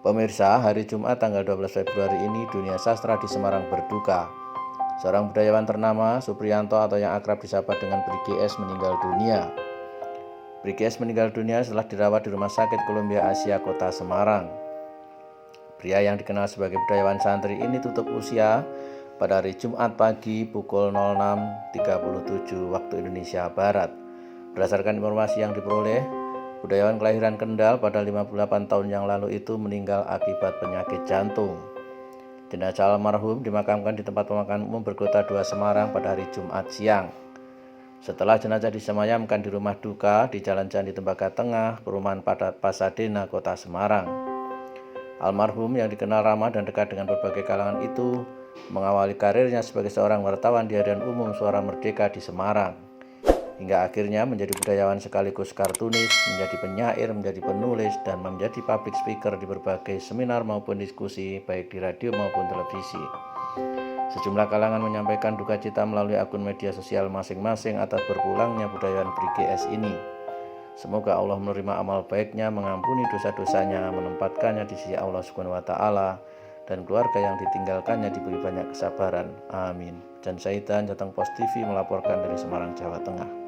Pemirsa, hari Jumat tanggal 12 Februari ini dunia sastra di Semarang berduka. Seorang budayawan ternama, Supriyanto atau yang akrab disapa dengan Bri GS meninggal dunia. Bri GS meninggal dunia setelah dirawat di Rumah Sakit Columbia Asia Kota Semarang. Pria yang dikenal sebagai budayawan santri ini tutup usia pada hari Jumat pagi pukul 06.37 waktu Indonesia Barat. Berdasarkan informasi yang diperoleh, budayawan kelahiran Kendal pada 58 tahun yang lalu itu meninggal akibat penyakit jantung. Jenazah almarhum dimakamkan di tempat pemakaman umum Berkota 2 Semarang pada hari Jumat siang. Setelah jenazah disemayamkan di rumah duka di Jalan Candi Tembaga Tengah, Perumahan Pasadena, Kota Semarang. Almarhum yang dikenal ramah dan dekat dengan berbagai kalangan itu mengawali karirnya sebagai seorang wartawan di Harian Umum Suara Merdeka di Semarang, hingga akhirnya menjadi budayawan sekaligus kartunis, menjadi penyair, menjadi penulis, dan menjadi public speaker di berbagai seminar maupun diskusi baik di radio maupun televisi. Sejumlah kalangan menyampaikan duka cita melalui akun media sosial masing-masing atas berpulangnya budayawan Bri GS ini. Semoga Allah menerima amal baiknya, mengampuni dosa-dosanya, menempatkannya di sisi Allah SWT, dan keluarga yang ditinggalkannya diberi banyak kesabaran. Amin. Dan Saidan, Jateng Post TV melaporkan dari Semarang, Jawa Tengah.